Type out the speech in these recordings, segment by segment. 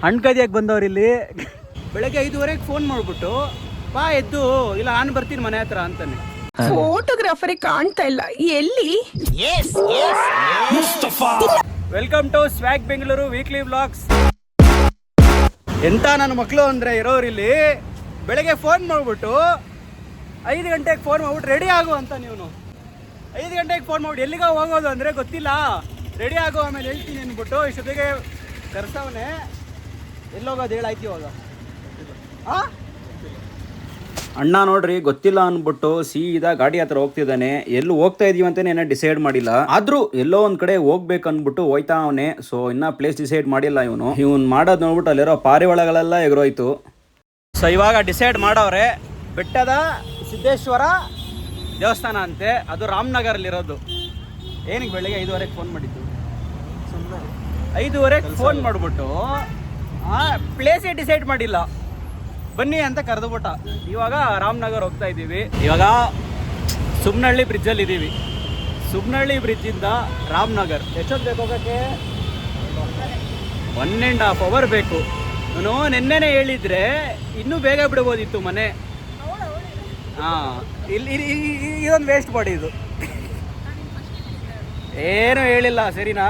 ಹಣ್ಣು ಕದಿಯಕ್ಕೆ ಬಂದವ್ರು ಇಲ್ಲಿ. ಬೆಳಗ್ಗೆ 5:30 ಫೋನ್ ಮಾಡ್ಬಿಟ್ಟು ಬಾ ಎದ್ದು ಇಲ್ಲ ನಾನು ಬರ್ತೀನಿ ಮನೆ ಹತ್ರ ಅಂತಾನೆ. ಫೋಟೋಗ್ರಾಫರೇ ಕಾಣ್ತಾ ಇಲ್ಲ ಎಲ್ಲಿ. Welcome to swag Bengaluru weekly vlogs. ಎಂತ ನನ್ನ ಮಕ್ಕಳು ಅಂದ್ರೆ ಇರೋರಿಲ್ಲಿ ಬೆಳಗ್ಗೆ ಫೋನ್ ಮಾಡ್ಬಿಟ್ಟು 5 ಗಂಟೆಗೆ ಫೋನ್ ಮಾಡ್ಬಿಟ್ಟು ರೆಡಿ ಆಗು ಅಂತ. ನೀವು 5 ಗಂಟೆಗೆ ಫೋನ್ ಮಾಡ್ಬಿಟ್ಟು ಎಲ್ಲಿಗ ಹೋಗೋದು ಅಂದರೆ ಗೊತ್ತಿಲ್ಲ, ರೆಡಿ ಆಗು ಆಮೇಲೆ ಹೇಳ್ತೀನಿ ಅಂದ್ಬಿಟ್ಟು ಇಷ್ಟೊತ್ತಿಗೆ ಕರ್ಸವನೆ. ಎಲ್ಲೋಗೋದು ಹೇಳಾಯ್ತು ಇವಾಗ. ಅಣ್ಣ ನೋಡ್ರಿ ಗೊತ್ತಿಲ್ಲ ಅಂದ್ಬಿಟ್ಟು ಸೀದಾ ಗಾಡಿ ಹತ್ರ ಹೋಗ್ತಿದ್ದಾನೆ. ಎಲ್ಲಿ ಹೋಗ್ತಾ ಇದೀವಿ ಅಂತಾನೆ ಡಿಸೈಡ್ ಮಾಡಿಲ್ಲ, ಆದ್ರೂ ಎಲ್ಲೋ ಒಂದ್ ಕಡೆ ಹೋಗ್ಬೇಕು ಅನ್ಬಿಟ್ಟು ಹೋಯ್ತಾ ಅವನೇ. ಸೊ ಇನ್ನ ಪ್ಲೇಸ್ ಡಿಸೈಡ್ ಮಾಡಿಲ್ಲ ಇವನ್ ಮಾಡೋದ್ ನೋಡ್ಬಿಟ್ಟು ಅಲ್ಲಿರೋ ಪಾರಿವಾಳಗಳೆಲ್ಲ ಎಗರೋಯ್ತು. ಸೊ ಇವಾಗ ಡಿಸೈಡ್ ಮಾಡವ್ರೆ, ಬೆಟ್ಟದ ಸಿದ್ದೇಶ್ವರ ದೇವಸ್ಥಾನ ಅಂತೆ, ಅದು ರಾಮನಗರಲ್ಲಿರೋದು. ಏನಕ್ಕೆ ಬೆಳಿಗ್ಗೆ 5:30 ಫೋನ್ ಮಾಡಿದ್ದು? 5:30 ಫೋನ್ ಮಾಡಿಬಿಟ್ಟು ಪ್ಲೇಸೇ ಡಿಸೈಡ್ ಮಾಡಿಲ್ಲ, ಬನ್ನಿ ಅಂತ ಕರೆದುಬಿಟ್ಟ. ಇವಾಗ ರಾಮನಗರ ಹೋಗ್ತಾ ಇದ್ದೀವಿ. ಇವಾಗ ಸುಬ್ನಹಳ್ಳಿ ಬ್ರಿಡ್ಜಲ್ಲಿ ಇದ್ದೀವಿ. ಸುಬ್ನಹಳ್ಳಿ ಬ್ರಿಡ್ಜಿಂದ ರಾಮನಗರ್ ಎಷ್ಟೊತ್ತು ಬೇಕು ಹೋಗೋಕ್ಕೆ? 1.5 ಅವರ್ ಬೇಕು. ನಾನು ನೆನ್ನೆನೇ ಹೇಳಿದ್ರೆ ಇನ್ನೂ ಬೇಗ ಬಿಡ್ಬೋದಿತ್ತು ಮನೆ. ಇಲ್ಲಿ ಇದೊಂದು ವೇಸ್ಟ್ ಬಾಡಿ ಇದು. ಏನೂ ಹೇಳಿಲ್ಲ ಸರಿನಾ?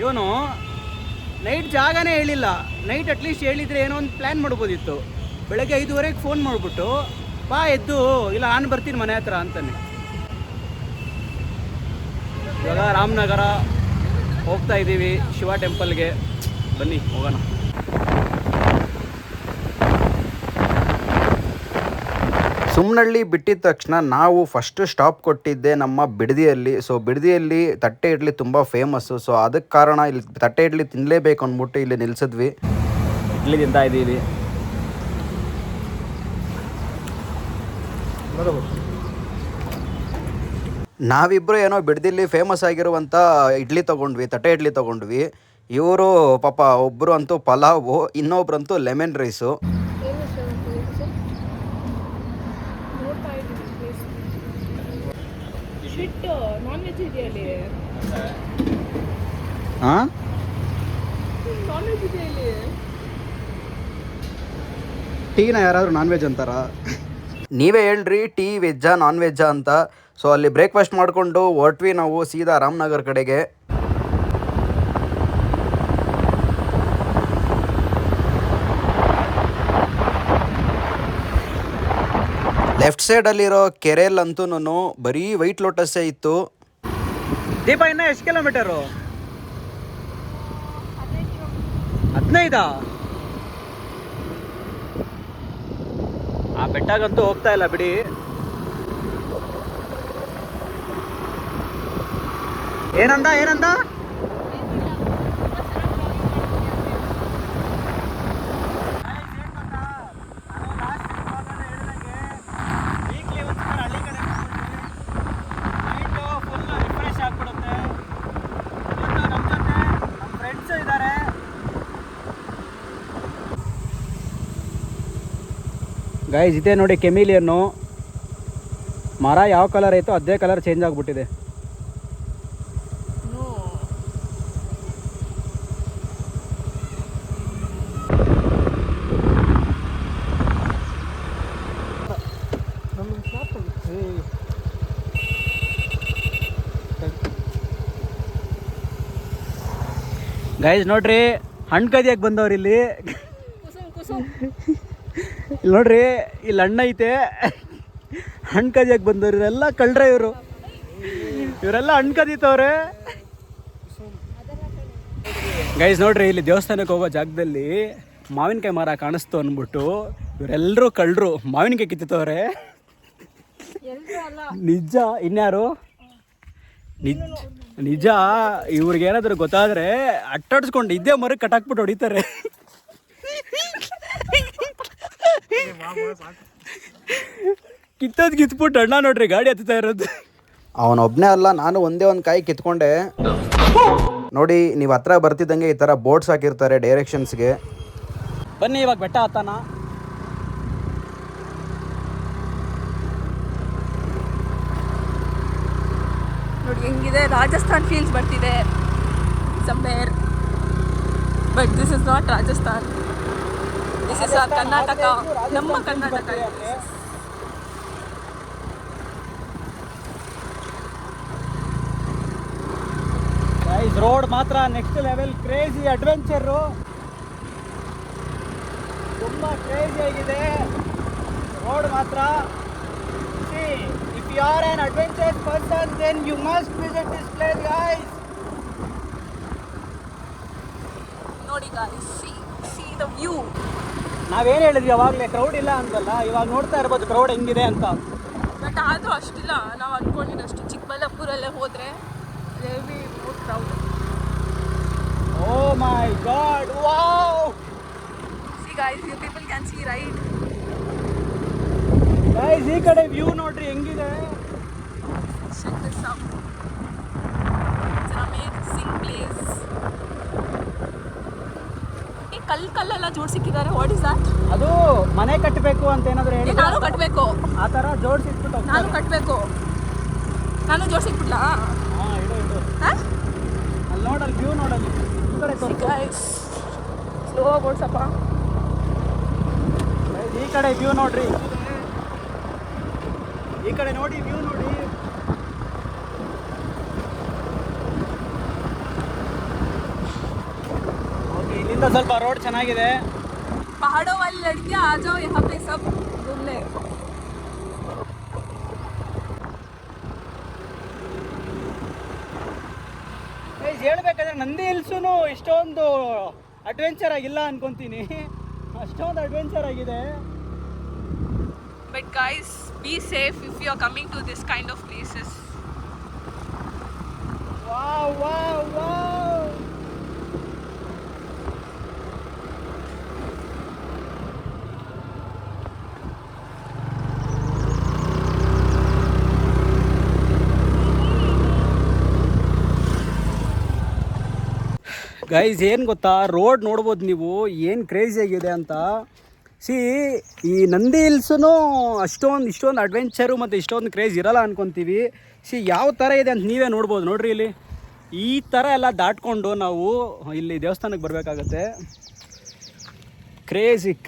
ಇವನು ನೈಟ್ ಜಾಗನೇ ಹೇಳಿಲ್ಲ. ನೈಟ್ ಅಟ್ಲೀಸ್ಟ್ ಹೇಳಿದರೆ ಏನೋ ಒಂದು ಪ್ಲ್ಯಾನ್ ಮಾಡ್ಬೋದಿತ್ತು. ಬೆಳಗ್ಗೆ 5:30 ಫೋನ್ ಮಾಡಿಬಿಟ್ಟು ಬಾ ಎದ್ದು ಇಲ್ಲ ನಾನು ಬರ್ತೀನಿ ಮನೆ ಹತ್ರ ಅಂತಾನೆ. ಇವಾಗ ರಾಮನಗರ ಹೋಗ್ತಾ ಇದ್ದೀವಿ ಶಿವ ಟೆಂಪಲ್ಗೆ. ಬನ್ನಿ ಹೋಗೋಣ. ಸುಮ್ನಹಳ್ಳಿ ಬಿಟ್ಟಿದ ತಕ್ಷಣ ನಾವು ಫಸ್ಟ್ ಸ್ಟಾಪ್ ಕೊಟ್ಟಿದ್ದೆ ನಮ್ಮ ಬಿಡದಿಯಲ್ಲಿ. ಸೊ ಬಿಡದಿಯಲ್ಲಿ ತಟ್ಟೆ ಇಡ್ಲಿ ತುಂಬ ಫೇಮಸ್ಸು. ಸೊ ಅದಕ್ಕೆ ಕಾರಣ ಇಲ್ಲಿ ತಟ್ಟೆ ಇಡ್ಲಿ ತಿನ್ನಲೇಬೇಕು ಅಂದ್ಬಿಟ್ಟು ಇಲ್ಲಿ ನಿಲ್ಸಿದ್ವಿ. ಇಡ್ಲಿ ತಿಂತಾ ಇದ್ದೀವಿ. ನಾವಿಬ್ಬರು ಏನೋ ಬಿಡದಿಲ್ಲಿ ಫೇಮಸ್ ಆಗಿರುವಂಥ ಇಡ್ಲಿ ತೊಗೊಂಡ್ವಿ, ತಟ್ಟೆ ಇಡ್ಲಿ ತೊಗೊಂಡ್ವಿ. ಇವರು ಪಾಪ ಒಬ್ಬರು ಅಂತೂ ಪಲಾವು, ಇನ್ನೊಬ್ರಂತೂ ಲೆಮನ್ ರೈಸು. ನಾನ್ ವೆಜ್ ಇದೆಯಲ್ಲಿ. ನಾನ್ ವೆಜ್ ಇದೆಯಲ್ಲಿ. ಟೀನ ಯಾರಾದರೂ ನಾನ್ ವೆಜ್ ಅಂತಾರ? ನೀವೇ ಹೇಳ್ರಿ, ಟೀ ವೆಜ್ಜಾ ನಾನ್ ವೆಜ್ಜಾ ಅಂತ. ಸೊ ಅಲ್ಲಿ ಬ್ರೇಕ್ಫಾಸ್ಟ್ ಮಾಡಿಕೊಂಡು ಹೊರಟ್ವಿ ನಾವು ಸೀದಾ ರಾಮನಗರ್ ಕಡೆಗೆ. ಲೆಫ್ಟ್ ಸೈಡಲ್ಲಿರೋ ಕೆರೆಯಲ್ಲಂತೂ ಬರೀ ವೈಟ್ ಲೋಟಸ್ಸೇ ಇತ್ತು. ದೀಪ ಇನ್ನ ಎಷ್ಟು ಕಿಲೋಮೀಟರು? 15. ಆ ಬೆಟ್ಟಾಗಂತೂ ಹೋಗ್ತಾ ಇಲ್ಲ ಬಿಡಿ. ಏನಂದ? ಗೈಸ್ ಇದೆ ನೋಡಿ ಕೆಮಿಲಿಯನ್ನು. ಮರ ಯಾವ ಕಲರ್ ಐತೋ ಅದೇ ಕಲರ್ ಚೇಂಜ್ ಆಗಿಬಿಟ್ಟಿದೆ. ಗೈಸ್ ನೋಡ್ರಿ, ಹಣ್ಣು ಕದಿಯಕ್ಕೆ ಬಂದವ್ರು ಇಲ್ಲಿ. ಇಲ್ಲಿ ನೋಡ್ರಿ, ಇಲ್ಲಿ ಹಣ್ಣು ಐತೆ. ಹಣ್ಣು ಕದಿಯಕ್ಕೆ ಬಂದವ್ರು ಇವರೆಲ್ಲ ಕಳ್ರೆ. ಇವರೆಲ್ಲ ಹಣ್ಣು ಕದೀತವ್ರೆ. ಗೈಸ್ ನೋಡ್ರಿ, ಇಲ್ಲಿ ದೇವಸ್ಥಾನಕ್ಕೆ ಹೋಗೋ ಜಾಗದಲ್ಲಿ ಮಾವಿನಕಾಯಿ ಮರ ಕಾಣಿಸ್ತು ಅಂದ್ಬಿಟ್ಟು ಇವರೆಲ್ಲರೂ ಕಳ್ಳರು ಮಾವಿನಕಾಯಿ ಕಿತ್ತವ್ರೆ. ನಿಜ. ಇನ್ಯಾರು? ನಿಜ. ಇವ್ರಿಗೇನಾದ್ರು ಗೊತ್ತಾದ್ರೆ ಅಟ್ಟಾಡ್ಸ್ಕೊಂಡು ಇದೇ ಮರಕ್ಕೆ ಕಟ್ಟಾಕ್ಬಿಟ್ಟು ಹೊಡಿತಾರೆ. ಕಿತ್ಬಿಟ್ಟು ಅಣ್ಣ ನೋಡ್ರಿ ಗಾಡಿ ಹತ್ತುತ್ತಾ ಇರೋದು. ಅವನೊಬ್ಬನೇ ಅಲ್ಲ, ನಾನು ಒಂದೇ ಒಂದು ಕಾಯಿ ಕಿತ್ಕೊಂಡೆ. ನೋಡಿ, ನೀವು ಹತ್ರ ಬರ್ತಿದ್ದಂಗೆ ಈ ಥರ ಬೋರ್ಡ್ಸ್ ಹಾಕಿರ್ತಾರೆ ಡೈರೆಕ್ಷನ್ಸ್ಗೆ. ಬನ್ನಿ ಇವಾಗ ಬೆಟ್ಟ ಹತ್ತಾನ. ನೋಡಿ ಹೆಂಗಿದೆ, ರಾಜಸ್ಥಾನ್ ಫೀಲ್ಸ್ ಬರ್ತಿದೆ. somewhere but this is not Rajasthan, this is our Karnataka, ನಮ್ಮ ಕರ್ನಾಟಕ. ರೋಡ್ ಮಾತ್ರ ನೆಕ್ಸ್ಟ್ ಲೆವೆಲ್, ಕ್ರೇಜಿ ಅಡ್ವೆಂಚರು, ತುಂಬ ಕ್ರೇಜಿ ಆಗಿದೆ ರೋಡ್ ಮಾತ್ರ. If you are an adventure person then you must visit this place guys. ನೋಡಿ ಗಾಯ್ಸ್, ಸಿ ದ ವ್ಯೂ. ನಾವೇನು ಹೇಳಿದ್ವಿ ಯಾವಾಗಲೇ crowd ಇಲ್ಲ ಅಂತಲ್ಲ, ಇವಾಗ ನೋಡ್ತಾ ಇರ್ಬೋದು ಕ್ರೌಡ್ ಹೆಂಗಿದೆ ಅಂತ. ಬಟ್ ಆದರೂ ಅಷ್ಟಿಲ್ಲ, ನಾವು ಅಂದ್ಕೊಂಡಿದ್ದಷ್ಟು. ಚಿಕ್ಕಬಳ್ಳಾಪುರಲ್ಲೇ ಹೋದರೆ we more crowd. Oh my god, wow. See guys, you people can see right. Guys ಈ ಕಡೆ ವ್ಯೂ ನೋಡ್ರಿ ಹೆಂಗಿದೆ. Check this out, it's an amazing place. ಈ ಕಲ್ಲೆಲ್ಲ ಜೋಡಿಸಿಕ್ಕಿದ್ದಾರೆ. What is that? ಅದು ಮನೆ ಕಟ್ಟಬೇಕು ಅಂತ ಏನಾದ್ರು ಹೇಳಿ, ನಾನು ಕಟ್ಟಬೇಕು, ಆ ಥರ ಜೋಡಿಸಿಟ್ಬಿಟ್ಟು ನಾನು ಕಟ್ಟಬೇಕು, ನಾನು ಜೋಡಿಸಿಕ್ಬಿಡ್ಲಾ? ಹಾಂ, ಇಡು ಹಾಂ, ಅಲ್ಲಿ ನೋಡಲ್ಲಿ ವ್ಯೂ ನೋಡಲ್ಲಿ ಈ ಕಡೆ ತೋರ್ಸು. Guys slow ಓಡಿಸಪ್ಪ. Guys, ಈ ಕಡೆ ವ್ಯೂ ನೋಡ್ರಿ, ಈ ಕಡೆ ನೋಡಿ ವ್ಯೂ ನೋಡಿ. ಓಕೆ, ಇಲ್ಲಿಂದ ಸ್ವಲ್ಪ ರೋಡ್ ಚೆನ್ನಾಗಿದೆ. पहाड़ों वाली लड़कियां आ जाओ यहाँ पे सब घूमने. ಹೇಳ್ಬೇಕಾದ್ರೆ ನಂದಿ ಹಿಲ್ಸೂ ಇಷ್ಟೊಂದು ಅಡ್ವೆಂಚರ್ ಆಗಿಲ್ಲ ಅನ್ಕೊಂತೀನಿ, ಅಷ್ಟೊಂದು ಅಡ್ವೆಂಚರ್ ಆಗಿದೆ. But guys, be safe if you are coming to this kind of places. Wow wow wow. Guys ಏನು ಗೊತ್ತಾ, ರೋಡ್ ನೋಡ್ಬೋದು ನೀವು ಏನು ಕ್ರೇಜಿ ಆಗಿದೆ ಅಂತ. ಈ ನಂದಿ ಹಿಲ್ಸೂ ಇಷ್ಟೊಂದು ಅಡ್ವೆಂಚರು ಮತ್ತು ಇಷ್ಟೊಂದು ಕ್ರೇಜ್ ಇರಲ್ಲ ಅನ್ಕೊತೀವಿ. ಯಾವ ಥರ ಇದೆ ಅಂತ ನೀವೇ ನೋಡ್ಬೋದು. ನೋಡ್ರಿ ಇಲ್ಲಿ ಈ ಥರ ಎಲ್ಲ ದಾಟ್ಕೊಂಡು ನಾವು ಇಲ್ಲಿ ದೇವಸ್ಥಾನಕ್ಕೆ ಬರಬೇಕಾಗತ್ತೆ.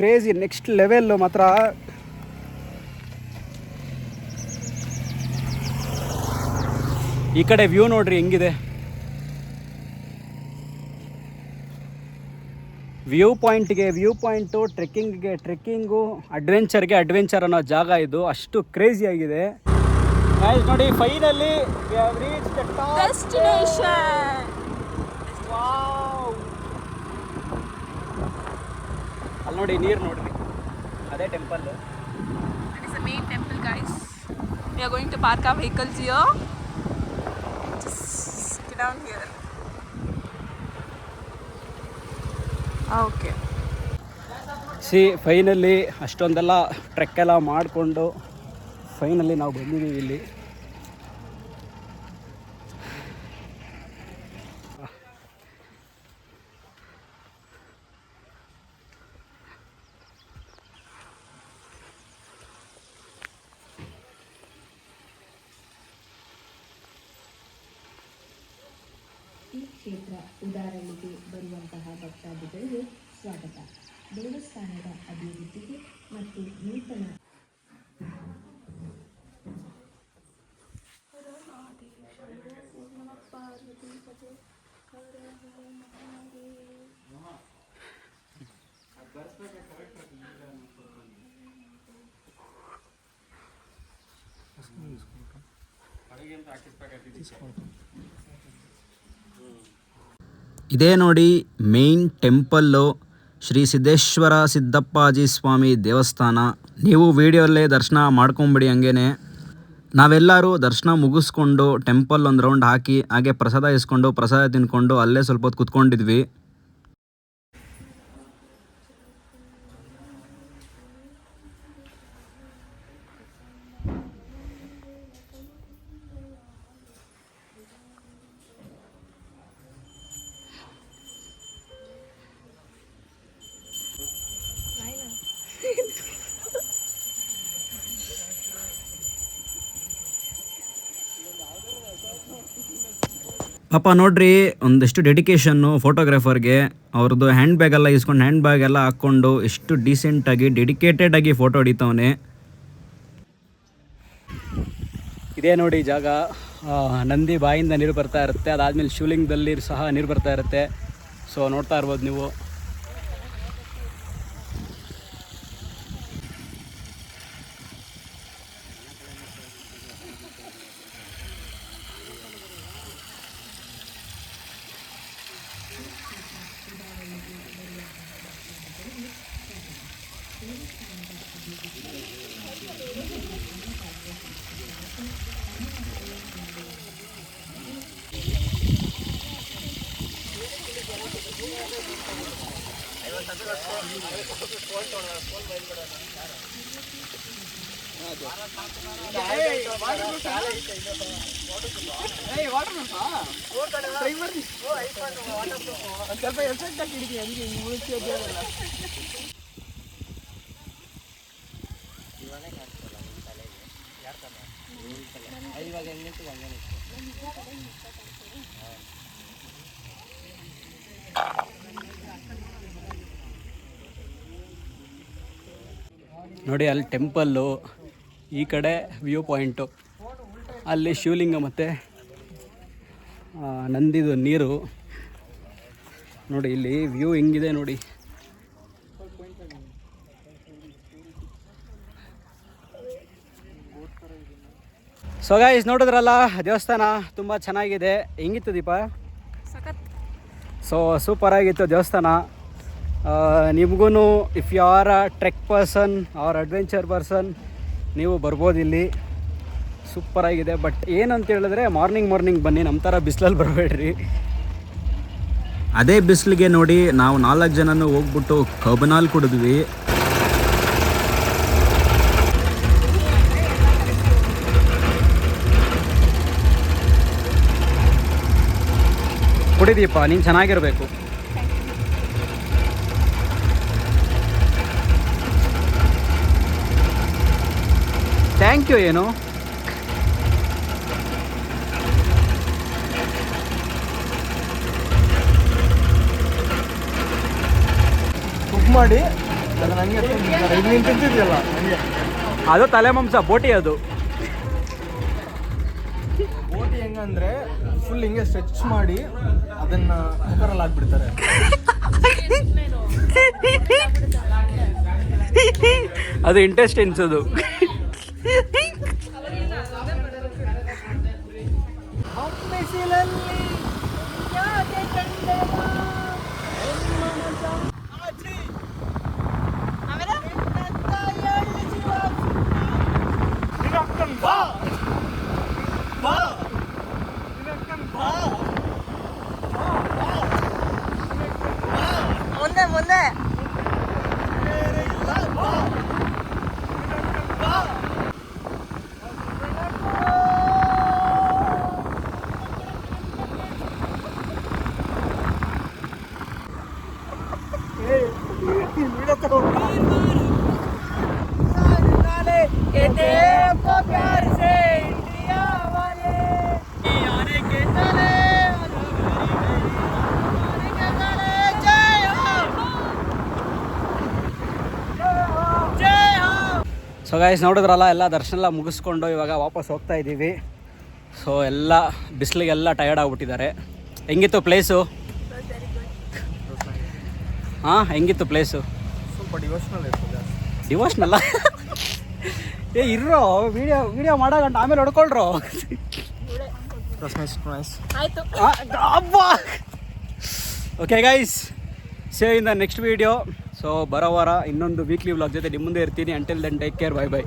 ಕ್ರೇಜಿ ನೆಕ್ಸ್ಟ್ ಲೆವೆಲ್ಲು ಮಾತ್ರ. ಈ ಕಡೆ ವ್ಯೂ ನೋಡ್ರಿ ಹೆಂಗಿದೆ. ವ್ಯೂ ಪಾಯಿಂಟು, ಟ್ರೆಕ್ಕಿಂಗು, ಅಡ್ವೆಂಚರ್ ಅನ್ನೋ ಜಾಗ ಇದು. ಅಷ್ಟು ಕ್ರೇಜಿ ಆಗಿದೆ. ಗೈಸ್ ನೋಡಿ, finally we have reached the top Destination. Wow. ಅಲ್ಲಿ ನೋಡಿ ನೀರು ನೋಡ್ರಿ, ಅದೇ temple. That is the main temple, guys. We are going to park our vehicles here. Just sit down here. Okay. Finally ಅಷ್ಟೊಂದೆಲ್ಲ trek ಎಲ್ಲ ಮಾಡಿಕೊಂಡು finally ನಾವು ಬಂದಿದ್ದೀವಿ ಇಲ್ಲಿ. ಈ ಕ್ಷೇತ್ರ ಉದಾಹರಣೆಗೆ ಬರುವಂತಹ ಭಕ್ತಾದಿಗಳಿಗೆ ಸ್ವಾಗತ. ದೇವಸ್ಥಾನದ ಅಭಿವೃದ್ಧಿಗೆ ಮತ್ತು ನೂತನ ಇದೇ ನೋಡಿ ಮೇನ್ ಟೆಂಪಲ್ಲು, ಶ್ರೀ ಸಿದ್ದೇಶ್ವರ ಸಿದ್ದಪ್ಪಾಜಿ ಸ್ವಾಮಿ ದೇವಸ್ಥಾನ. ನೀವು ವಿಡಿಯೋಲ್ಲೇ ದರ್ಶನ ಮಾಡ್ಕೊಂಬಿಡಿ. ಹಂಗೇನೆ ನಾವೆಲ್ಲರೂ ದರ್ಶನ ಮುಗಿಸ್ಕೊಂಡು ಟೆಂಪಲ್ ಒಂದು ರೌಂಡ್ ಹಾಕಿ ಹಾಗೆ ಪ್ರಸಾದ ಇಸ್ಕೊಂಡು ಪ್ರಸಾದ ತಿನ್ಕೊಂಡು ಅಲ್ಲೇ ಸ್ವಲ್ಪ ಹೊತ್ತು ಕುತ್ಕೊಂಡಿದ್ವಿ. ಪಾಪ ನೋಡ್ರಿ ಒಂದಷ್ಟು ಡೆಡಿಕೇಶನ್ನು ಫೋಟೋಗ್ರಾಫರ್ಗೆ. ಅವ್ರದ್ದು ಹ್ಯಾಂಡ್ ಬ್ಯಾಗ್ ಎಲ್ಲ ಇಸ್ಕೊಂಡು ಹ್ಯಾಂಡ್ ಬ್ಯಾಗ್ ಎಲ್ಲ ಹಾಕ್ಕೊಂಡು ಎಷ್ಟು ಡೀಸೆಂಟಾಗಿ ಡೆಡಿಕೇಟೆಡ್ ಆಗಿ ಫೋಟೋ ಹೊಡಿತವನೆ. ಇದೇ ನೋಡಿ ಜಾಗ. ನಂದಿ ಬಾಯಿಂದ ನೀರು ಬರ್ತಾ ಇರುತ್ತೆ, ಅದಾದಮೇಲೆ ಶಿವಲಿಂಗದಲ್ಲಿ ಸಹ ನೀರು ಬರ್ತಾ ಇರುತ್ತೆ. ಸೊ ನೋಡ್ತಾ ಇರ್ಬೋದು ನೀವು. ನೋಡಿ ಅಲ್ಲಿ ಟೆಂಪಲ್ಲು, ಈ ಕಡೆ ವ್ಯೂ ಪಾಯಿಂಟು, ಅಲ್ಲಿ ಶಿವಲಿಂಗ ಮತ್ತು ನಂದಿದು ನೀರು ನೋಡಿ. ಇಲ್ಲಿ ವ್ಯೂ ಹೆಂಗಿದೆ ನೋಡಿ. ಸೊ ಗೈಸ್ ನೋಡಿದ್ರಲ್ಲ, ದೇವಸ್ಥಾನ ತುಂಬ ಚೆನ್ನಾಗಿದೆ. ಹೆಂಗಿತ್ತು ದೀಪ? ಸಖತ್. ಸೊ ಸೂಪರ್ ಆಗಿತ್ತು ದೇವಸ್ಥಾನ. ನಿಮಗೂ if you are a trek person or adventure person ನೀವು ಬರ್ಬೋದು ಇಲ್ಲಿ. ಸೂಪರಾಗಿದೆ. ಬಟ್ ಏನಂತ ಹೇಳಿದ್ರೆ ಮಾರ್ನಿಂಗ್ ಬನ್ನಿ, ನಮ್ಮ ಥರ ಬಿಸಿಲಲ್ಲಿ ಬರಬೇಡ್ರಿ. ಅದೇ ಬಿಸಿಲಿಗೆ ನೋಡಿ ನಾವು 4 ಜನನೂ ಹೋಗ್ಬಿಟ್ಟು ಕಬ್ಬನಾಲ್ ಕುಡಿದ್ವಿ. ಕುಡಿದೀಪ, ನೀನು ಚೆನ್ನಾಗಿರಬೇಕು. Thank you. ಏನು ಕುಕ್ ಮಾಡಿ ಅದನ್ನ ಹಂಗೆ ನೀನು ತಿಂತಿದ್ಯಲ್ಲ ಹಂಗೆ. ಅದು ತಲೆ ಮಾಂಸ, ಬೋಟಿ. ಅದು ಬೋಟಿ ಹೆಂಗಂದ್ರೆ ಫುಲ್ ಹಿಂಗೆ ಸ್ಟ್ರೆಚ್ ಮಾಡಿ ಅದನ್ನ ಕುಕ್ಕರಲ್ಲಿ ಹಾಕ್ಬಿಡ್ತಾರೆ. ಅದು ಇಂಟೆಸ್ಟೈನ್ಸ್. ಅದು ಮುಂದೆ ಸೊ ಗೈಸ್ ನೋಡಿದ್ರಲ್ಲ, ಎಲ್ಲ ದರ್ಶನ ಎಲ್ಲ ಮುಗಿಸ್ಕೊಂಡು ಇವಾಗ ವಾಪಸ್ ಹೋಗ್ತಾ ಇದ್ದೀವಿ. ಸೊ ಎಲ್ಲ ಬಿಸಿಲಿಗೆಲ್ಲ ಟಯರ್ಡ್ ಆಗಿಬಿಟ್ಟಿದ್ದಾರೆ. ಹೆಂಗಿತ್ತು ಪ್ಲೇಸು? ಹಾಂ, ಹೆಂಗಿತ್ತು ಪ್ಲೇಸು? ಸ್ವಲ್ಪ ಡಿವೋಷನಲ್ ಇರ್ತದೆ. ಡಿವೋಷನಲ್ಲ ಇರೋ ವಿಡಿಯೋ ಮಾಡೋ ಆಮೇಲೆ ಹೊಡ್ಕೊಳ್ರೋ. ಆಯ್ತು. Okay guys, see you in the next video. So ಬರೋ ವಾರ ಇನ್ನೊಂದು ವೀಕ್ಲಿ ವ್ಲಾಗ್ ಜೊತೆ ನಿಮ್ಮ ಮುಂದೆ ಇರ್ತೀನಿ. Until then take care, bye by.